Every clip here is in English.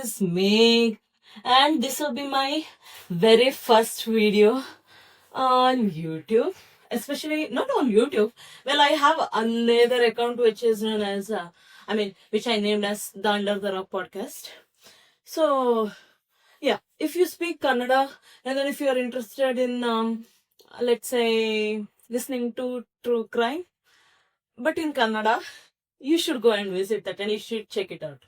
is Meg, and this will be my very first video on YouTube. Especially not on YouTube. Well, I have another account which is known as, which I named as the Under the Rock podcast. So, yeah, if you speak Kannada, and then if you are interested in, let's say, listening to true crime, but in Kannada, you should go and visit that and you should check it out.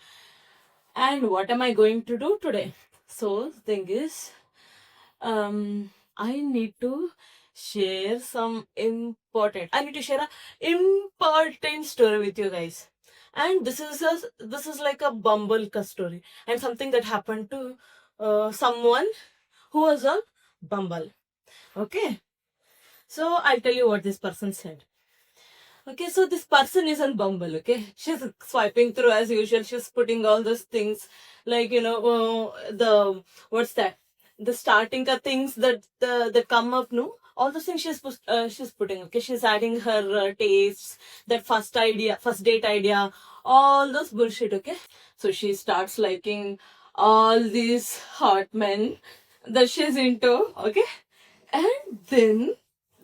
And what am I going to do today? So, the thing is, I need to share some important. I need to share a important story with you guys. And this is like a Bumble story and something that happened to someone who was a Bumble. Okay, so I'll tell you what this person said. Okay, so this person is on Bumble, okay? She's swiping through as usual. She's putting all those things like, what's that? The starting things that come up, no? All those things she's putting, okay? She's adding her tastes, that first date idea, all those bullshit, okay? So she starts liking all these hot men that she's into, okay? And then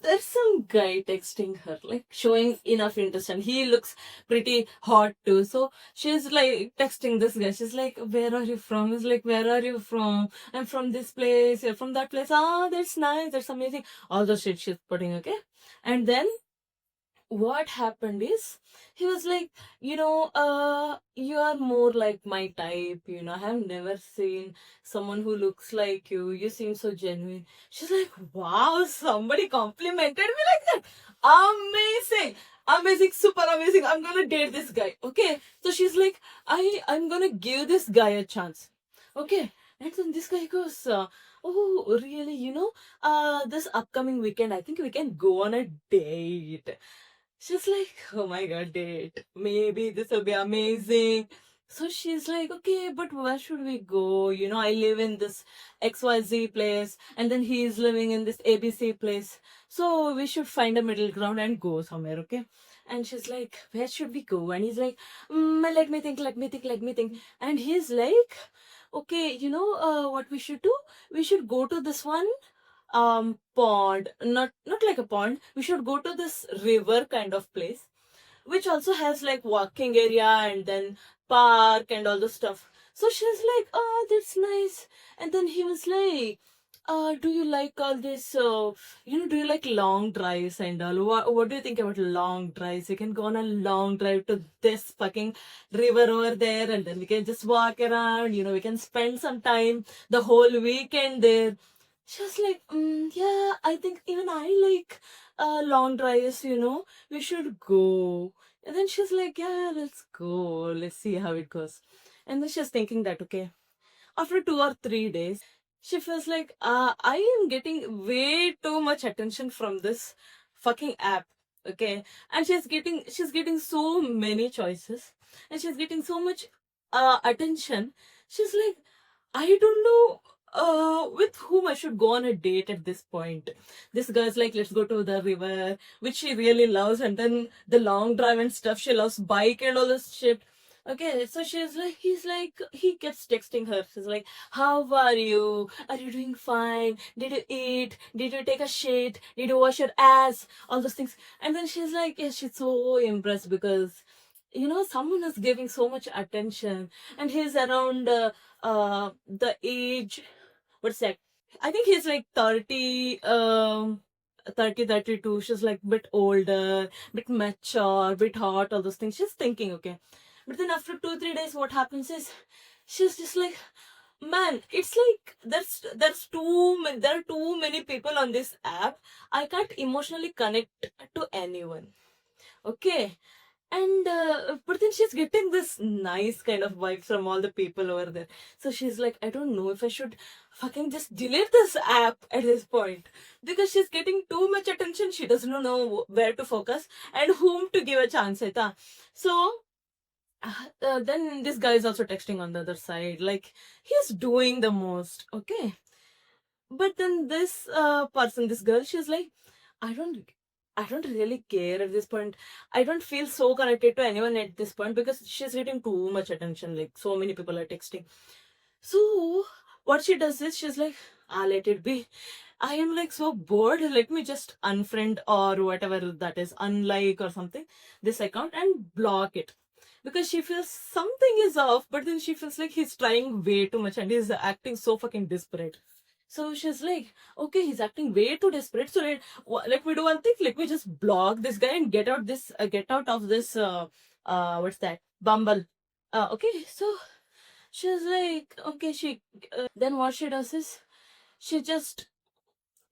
there's some guy texting her, like showing enough interest, and he looks pretty hot too. So she's like texting this guy. She's like, "Where are you from?" He's like, "Where are you from?" "I'm from this place. You're from that place." "Ah, that's nice. That's amazing." All the shit she's putting, okay? And then what happened is he was like, you are more like my type, I have never seen someone who looks like you seem so genuine. She's like, wow, somebody complimented me like that. Amazing, amazing, super amazing. I'm gonna date this guy. Okay, so she's like, I'm gonna give this guy a chance. Okay, and then this guy goes, oh really, this upcoming weekend I think we can go on a date. She's like, oh my god, date. Maybe this will be amazing. So she's like, okay, but where should we go? I live in this XYZ place, and then he is living in this ABC place. So we should find a middle ground and go somewhere, okay? And she's like, where should we go? And he's like, let me think, let me think, let me think. And he's like, okay, what we should do? We should go to this one pond, not like a pond. We should go to this river kind of place which also has like walking area and then park and all the stuff. So she's like, oh, that's nice. And then he was like, do you like all this do you like long drives and all? What do you think about long drives? We can go on a long drive to this fucking river over there, and then we can just walk around, we can spend some time the whole weekend there. She was like, yeah, I think even I like long drives, we should go. And then she's like, yeah, let's go. Let's see how it goes. And then she's thinking that, okay, after 2 or 3 days, she feels like, I am getting way too much attention from this fucking app. Okay. And she's getting so many choices, and she's getting so much attention. She's like, I don't know with whom I should go on a date at this point. This girl's like, let's go to the river, which she really loves, and then the long drive and stuff. She loves bike and all this shit. Okay, so he keeps texting her. She's like, how are you? Are you doing fine? Did you eat? Did you take a shit? Did you wash your ass? All those things. And then she's like, yeah, she's so impressed because, someone is giving so much attention, and he's around the age, what's that? I think he's like 30, 32. She's like bit older, bit mature, bit hot, all those things. She's thinking, okay. But then after 2, 3 days, what happens is she's just like, man, it's like there are too many people on this app. I can't emotionally connect to anyone. Okay. And but then she's getting this nice kind of vibe from all the people over there. So she's like, I don't know if I should fucking just delete this app at this point, because she's getting too much attention. She doesn't know where to focus and whom to give a chance. Aita. So then this guy is also texting on the other side, like he's doing the most. Okay. But then this person, this girl, she's like, I don't I don't really care at this point. I don't feel so connected to anyone at this point because she's getting too much attention. Like so many people are texting. So what she does is she's like, let it be. I am like so bored. Let me just unfriend or whatever that is, unlike or something, this account and block it. Because she feels something is off, but then she feels like he's trying way too much and he's acting so fucking desperate. So she's like, okay, he's acting way too desperate. So let me do one thing. Let me just block this guy and get out of this. What's that? Bumble. Okay. So she's like, okay. Then what she does is she just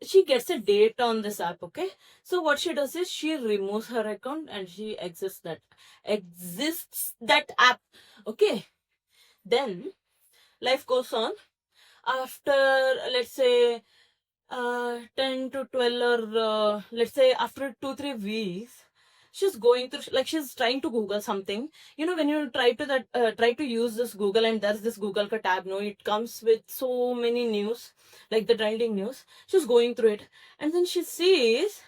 she gets a date on this app. Okay. So what she does is she removes her account and she exists that app. Okay. Then life goes on. After, let's say, 10 to 12, or let's say after 2 3 weeks, she's going through, like, she's trying to google something. When you try to use this Google, and there's this Google ka tab, no, it comes with so many news, like the trending news. She's going through it, and then she sees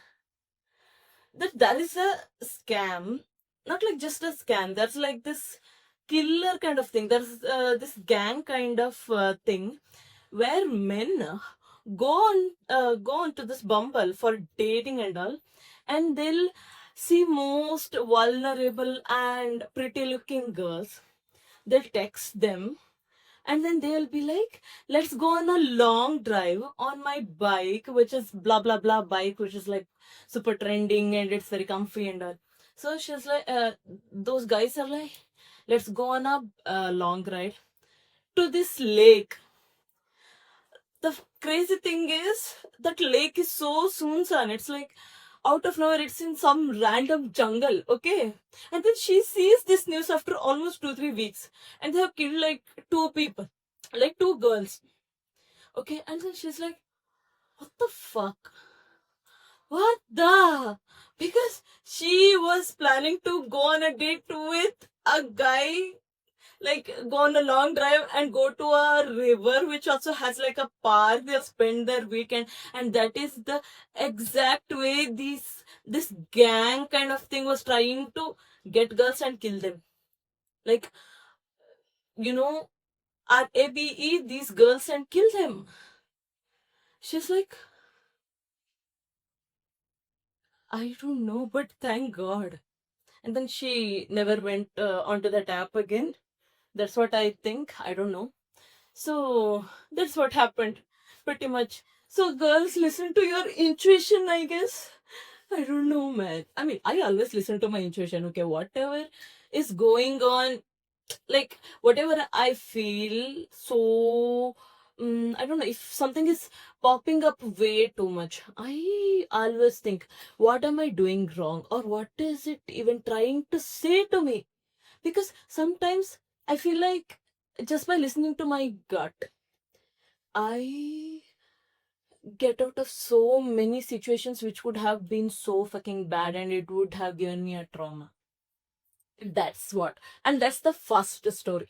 that there is a scam. Not like just a scam, that's like this killer kind of thing. There's this gang kind of thing where men go on to this Bumble for dating and all, and they'll see most vulnerable and pretty looking girls. They'll text them, and then they'll be like, let's go on a long drive on my bike, which is blah blah blah bike, which is like super trending and it's very comfy and all. So she's like, those guys are like, let's go on a long ride to this lake. The crazy thing is that lake is so Sunsan. It's like out of nowhere, it's in some random jungle. Okay. And then she sees this news after almost 2 3 weeks. And they have killed like two people, like two girls. Okay. And then she's like, what the fuck? What the? Because she was planning to go on a date with a guy, like go on a long drive and go to a river which also has like a park. They'll spend their weekend, and that is the exact way this gang kind of thing was trying to get girls and kill them. Like, you know, at ABE these girls and kill them. She's like, I don't know, but thank God. And then she never went onto that app again. That's what I think. I don't know. So that's what happened, pretty much. So girls, listen to your intuition, I guess. I don't know, man. I mean, I always listen to my intuition. Okay, whatever is going on, like whatever I feel. So I don't know, if something is popping up way too much, I always think, what am I doing wrong, or what is it even trying to say to me? Because sometimes I feel like just by listening to my gut, I get out of so many situations which would have been so fucking bad and it would have given me a trauma. That's what. And that's the first story.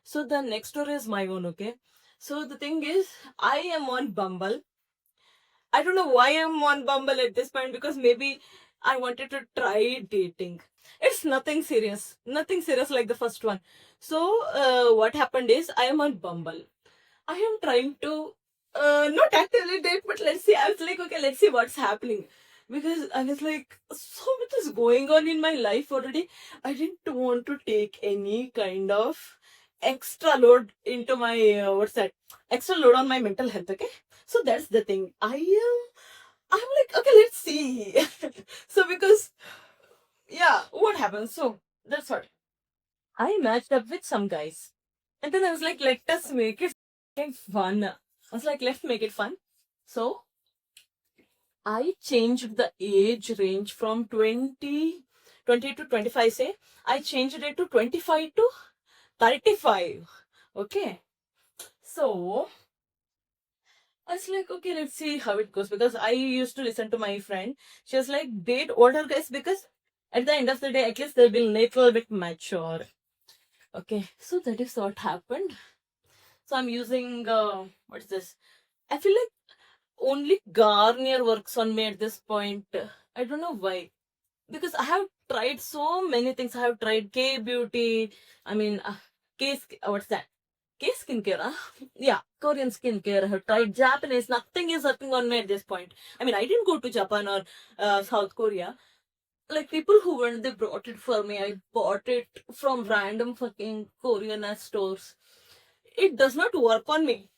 So the next story is my own, okay? So the thing is, I am on Bumble. I don't know why I'm on Bumble at this point, because maybe I wanted to try dating. It's nothing serious. Nothing serious like the first one. So what happened is I am on Bumble. I am trying to not actively date, but let's see. I was like, okay, let's see what's happening. Because I was like, so much is going on in my life already. I didn't want to take any kind of extra load into my what's that? Extra load on my mental health. Okay, so that's the thing. I'm like, okay, let's see. So because yeah, what happens? So that's what I matched up with some guys, and then I was like, let us make it fun. I was like, let's make it fun. So I changed the age range from 20 to 25, say. I changed it to 25 to 35. Okay. So I was like, okay, let's see how it goes. Because I used to listen to my friend. She was like, date older guys, because at the end of the day, at least they'll be a little bit mature. Okay. So that is what happened. So I'm using, what's this? I feel like only Garnier works on me at this point. I don't know why. Because I have tried so many things. I have tried K Beauty. I mean, what's that? K skincare, yeah, Korean skincare. I have tried Japanese. Nothing is working on me at this point. I mean, I didn't go to Japan or South Korea. Like people who went, they brought it for me. I bought it from random fucking Korean stores. It does not work on me.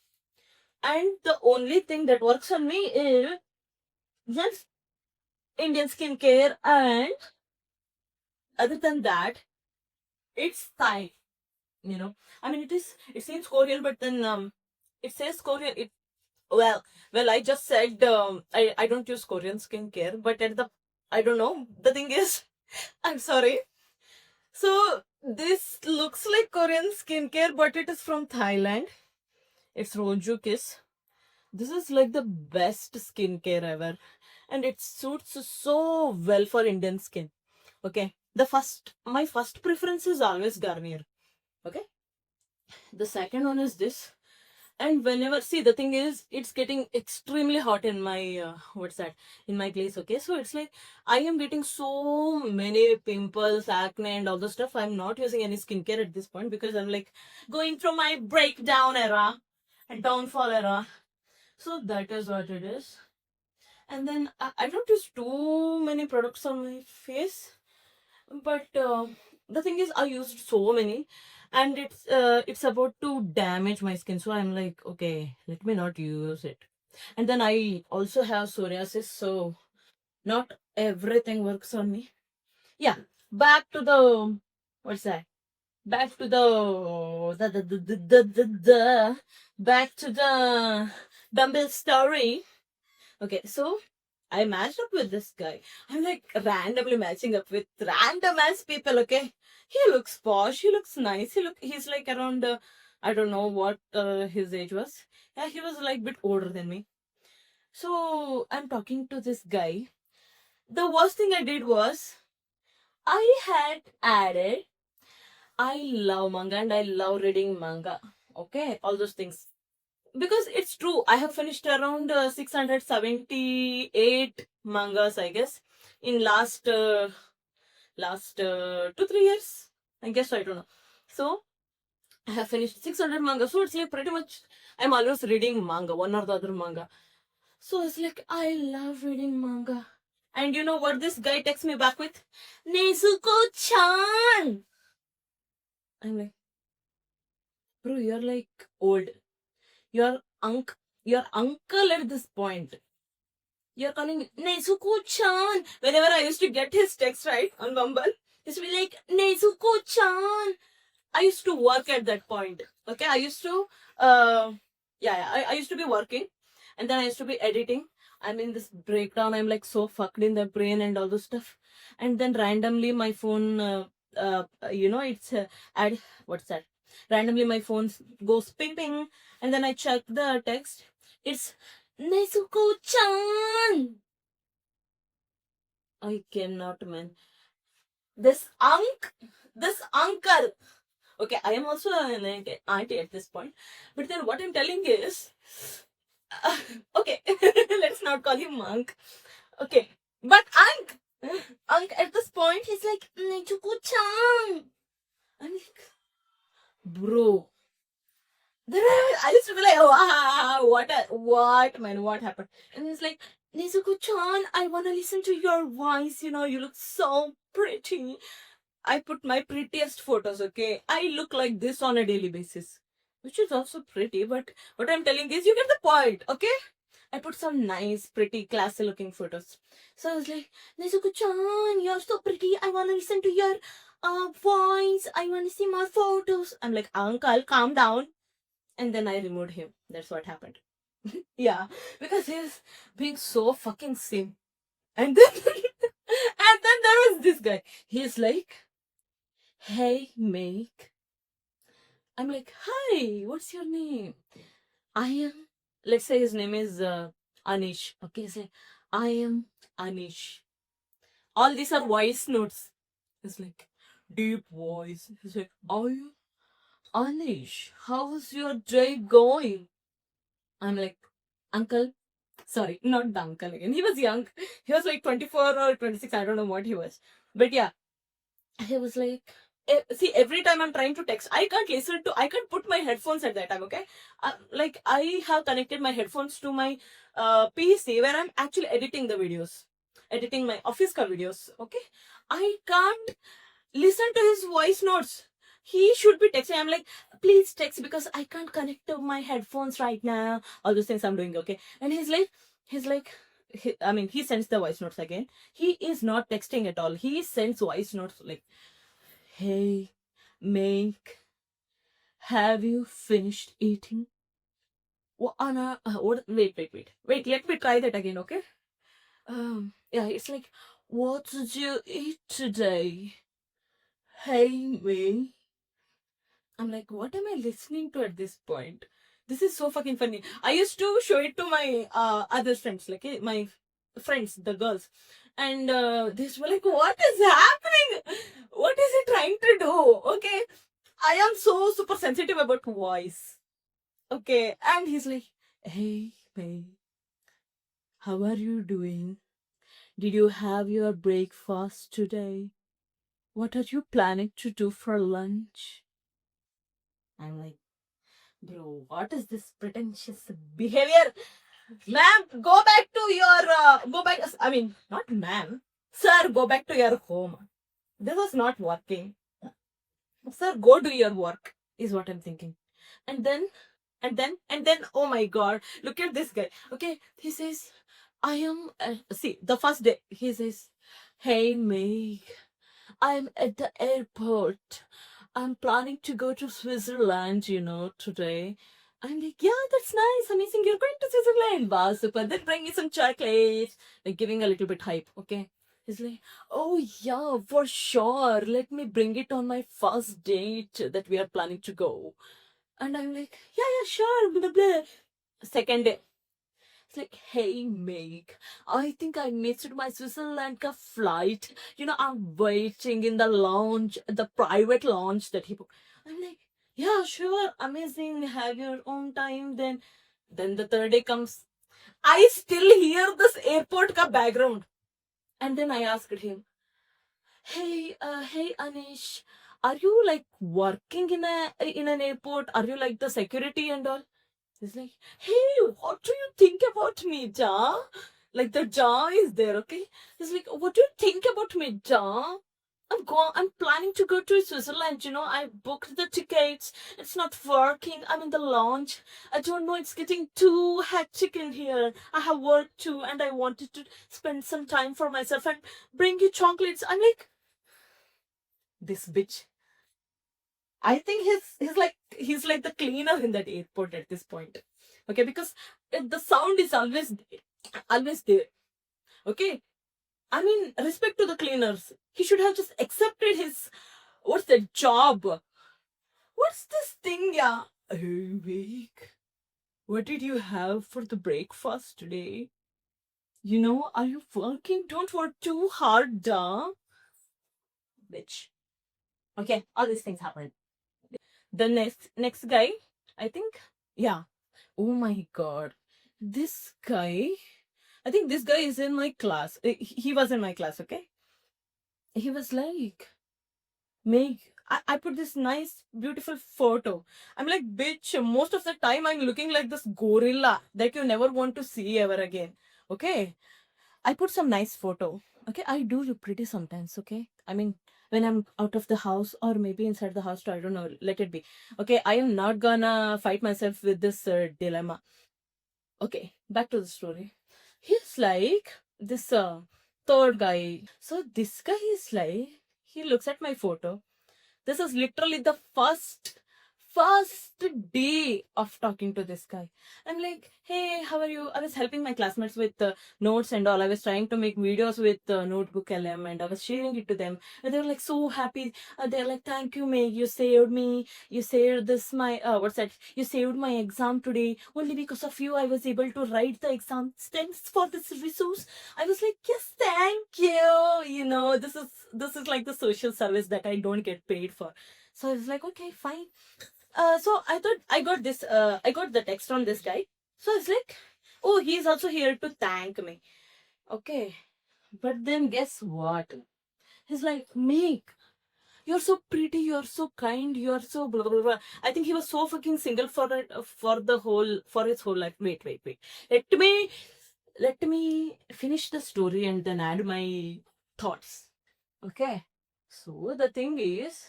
And the only thing that works on me is just Indian skincare, and other than that, it's Thai. I mean, it seems Korean, but then it says Korean. Well, I just said I don't use Korean skincare, but I don't know. The thing is, I'm sorry. So this looks like Korean skincare, but it is from Thailand. It's Roju Kiss. This is like the best skincare ever, and it suits so well for Indian skin. Okay, my first preference is always Garnier. Okay, the second one is this. And whenever, see, the thing is, it's getting extremely hot in my what's that, in my place. Okay, so it's like I am getting so many pimples, acne, and all the stuff. I'm not using any skincare at this point because I'm like going through my breakdown era and downfall era. So that is what it is. And then I don't use too many products on my face, but the thing is, I used so many, and it's about to damage my skin. So I'm like, okay, let me not use it. And then I also have psoriasis, so not everything works on me. Yeah, back to the what's that? Back to the back to the dumbbell story. Okay, so I matched up with this guy. I'm like randomly matching up with random ass people, okay? He looks posh, he looks nice, he's like around I don't know what his age was. Yeah, he was like a bit older than me. So I'm talking to this guy. The worst thing I did was I had added I love manga and I love reading manga. Okay, all those things. Because it's true, I have finished around 678 mangas, I guess, in last 2 3 years. I guess, I don't know. So I have finished 600 manga. So it's like pretty much I'm always reading manga, one or the other manga. So it's like I love reading manga. And you know what this guy texts me back with? Nezuko-chan. I'm like, bro, you're like old. You're your uncle at this point. You're calling Nezuko-chan. Whenever I used to get his text right on Bumble, he used to be like, Nezuko-chan. I used to work at that point. Okay, I used to, I used to be working, and then I used to be editing. I'm in this breakdown. I'm like so fucked in the brain and all this stuff. And then randomly my phone, it's add, what's that? Randomly my phone goes ping ping, and then I check the text. It's Nezuko-chan. I cannot, man. This uncle. Okay, I am also an auntie at this point. But then what I'm telling is, uh, okay, let's not call him Monk. Okay, but Unk at this point, he's like, Nezuko-chan. I'm like, bro. Then I used to be like, wow, what, man, what happened? And he's like, Nezuko-chan, I want to listen to your voice. You look so pretty. I put my prettiest photos, okay? I look like this on a daily basis, which is also pretty, but what I'm telling is, you get the point, okay? I put some nice, pretty, classy looking photos. So I was like, Nezuko-chan, you're so pretty. I want to listen to your voice. I want to see more photos. I'm like, uncle, calm down. And then I removed him. That's what happened. Yeah, because he's being so fucking sim. And then, and then there was this guy. He's like, hey, Make. I'm like, hi, what's your name? I am, let's say his name is Anish. Okay, say, I am Anish. All these are voice notes. It's like, deep voice. He's like, I am Anish. How's your day going? I'm like, uncle. Sorry, not the uncle again. He was young. He was like 24 or 26. I don't know what he was. But yeah, he was like, See, every time I'm trying to text, I can't put my headphones at that time, okay? Like, I have connected my headphones to my PC where I'm actually editing the videos, editing my office call videos, okay? I can't listen to his voice notes. He should be texting. I'm like, please text because I can't connect to my headphones right now. All those things I'm doing, okay? And he's like, I mean, he sends the voice notes again. He is not texting at all. He sends voice notes like, hey, Make, have you finished eating? What, Anna, wait, let me try that again, okay? Yeah, it's like, what did you eat today? Hey, me. I'm like, what am I listening to at this point? This is so fucking funny. I used to show it to my other friends, like my friends, the girls, and they were like, "What is happening? What is he trying to do?" Okay, I am so super sensitive about voice. Okay, and he's like, "Hey, hey, how are you doing? Did you have your breakfast today? What are you planning to do for lunch?" I'm like, bro, what is this pretentious behavior? Ma'am, go back to your, go back, I mean, not ma'am. Sir, go back to your home. This is not working. Sir, go do your work, is what I'm thinking. And then, oh my god, look at this guy. Okay, he says, I am, see, the first day, he says, hey, Meg, I'm at the airport. I'm planning to go to Switzerland, today. I'm like, yeah, that's nice, amazing. You're going to Switzerland. Wow, super. Then bring me some chocolate. Like giving a little bit hype, okay? He's like, oh yeah, for sure. Let me bring it on my first date that we are planning to go. And I'm like, yeah, yeah, sure, blah, blah. Second day, it's like, hey, Meg, I think I missed my Switzerland flight. I'm waiting in the lounge, the private lounge that he booked. I'm like, yeah, sure, amazing. Have your own time. Then the third day comes. I still hear this airport background. And then I asked him, hey, Anish, are you like working in an airport? Are you like the security and all? He's like, hey, what do you think about me, Ja? Like the Ja is there, okay? He's like, what do you think about me, Ja? I'm planning to go to Switzerland, I booked the tickets. It's not working. I'm in the lounge. I don't know, it's getting too hectic in here. I have work too, and I wanted to spend some time for myself and bring you chocolates. I'm like, this bitch. I think he's like the cleaner in that airport at this point. Okay, because the sound is always there. Okay, I mean, respect to the cleaners. He should have just accepted his, what's the job? What's this thing, yeah? Hey, Vic, what did you have for the breakfast today? Are you working? Don't work too hard, duh. Bitch. Okay, all these things happen. The next guy, I think, yeah. Oh my god. This guy, I think this guy is in my class. He was in my class, okay? He was like, Meg, I put this nice, beautiful photo. I'm like, bitch, most of the time I'm looking like this gorilla that you never want to see ever again. Okay? I put some nice photo. Okay? I do look pretty sometimes, okay? I mean, when I'm out of the house or maybe inside the house, too, I don't know. Let it be. Okay? I am not gonna fight myself with this dilemma. Okay, back to the story. He's like this third guy. So this guy is like, he looks at my photo. This is literally the first day of talking to this guy. I'm like, hey, how are you? I was helping my classmates with notes and all. I was trying to make videos with Notebook LM and I was sharing it to them. And they were like so happy. They're like, thank you, Meg. You saved me. You saved this, my, what's that? You saved my exam today. Only because of you, I was able to write the exam. Thanks for this resource. I was like, yes, thank you. This is like the social service that I don't get paid for. So I was like, okay, fine. So I thought I got the text from this guy. So I was like, oh, he's also here to thank me. Okay. But then guess what? He's like, Meek, you're so pretty, you're so kind, you're so blah blah blah. I think he was so fucking single for his whole life. Wait. Let me finish the story and then add my thoughts. Okay. So the thing is,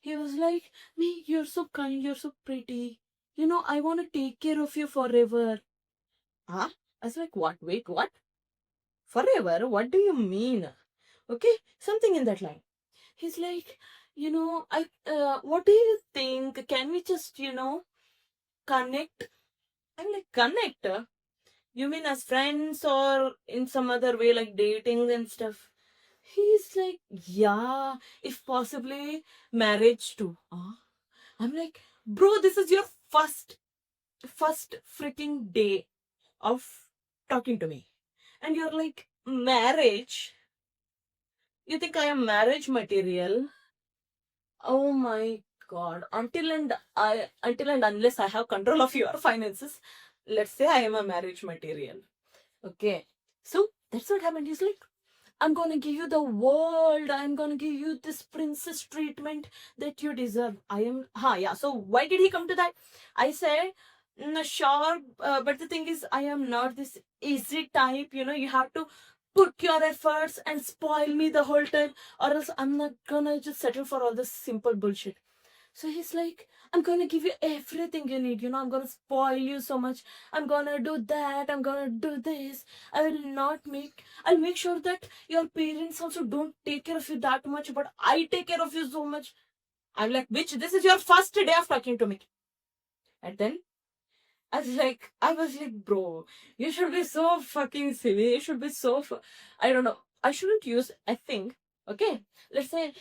he was like, me, you're so kind, you're so pretty. I want to take care of you forever. Huh? I was like, what? Wait, what? Forever? What do you mean? Okay, something in that line. He's like, what do you think? Can we just, connect? I'm like, connect? You mean as friends or in some other way, like dating and stuff? He's like, yeah, if possibly marriage too. I'm like, bro, this is your first freaking day of talking to me. And you're like, marriage? You think I am marriage material? Oh my god. Until and unless I have control of your finances, let's say I am a marriage material. Okay. So that's what happened. He's like, I'm gonna give you the world. I'm gonna give you this princess treatment that you deserve. I am, yeah. So why did he come to that? I said, sure, but the thing is, I am not this easy type. You have to put your efforts and spoil me the whole time, or else I'm not gonna just settle for all this simple bullshit. So he's like, I'm gonna give you everything you need. I'm gonna spoil you so much. I'm gonna do that. I'm gonna do this. I'll make sure that your parents also don't take care of you that much, but I take care of you so much. I'm like, bitch, this is your first day of talking to me. And then I was like, bro, you should be so fucking silly. You should be so, I don't know. I shouldn't use, I think. Okay, let's say,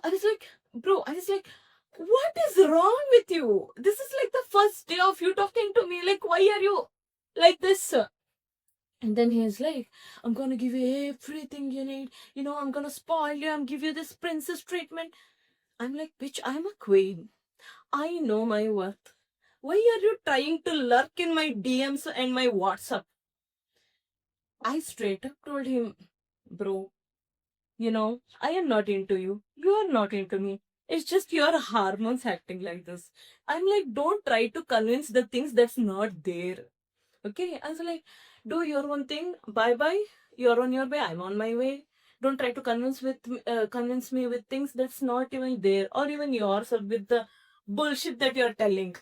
I was like, what is wrong with you? This is like the first day of you talking to me. Like, why are you like this? And then he's like, I'm gonna give you everything you need. I'm gonna spoil you. I'm give you this princess treatment. I'm like, bitch, I'm a queen. I know my worth. Why are you trying to lurk in my DMs and my WhatsApp? I straight up told him, bro, I am not into you. You are not into me. It's just your hormones acting like this. I'm like, don't try to convince the things that's not there. Okay? I was like, do your own thing. Bye bye. You're on your way. I'm on my way. Don't try to convince me with things that's not even there, or even yours, or with the bullshit that you're telling.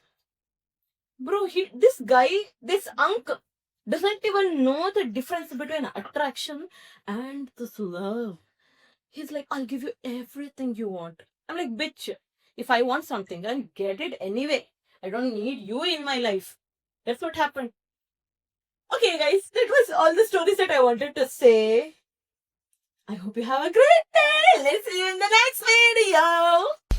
Bro, this uncle doesn't even know the difference between attraction and this love. He's like, I'll give you everything you want. I'm like, bitch, if I want something, I'll get it anyway. I don't need you in my life. That's what happened. Okay, guys, that was all the stories that I wanted to say. I hope you have a great day. Let's see you in the next video.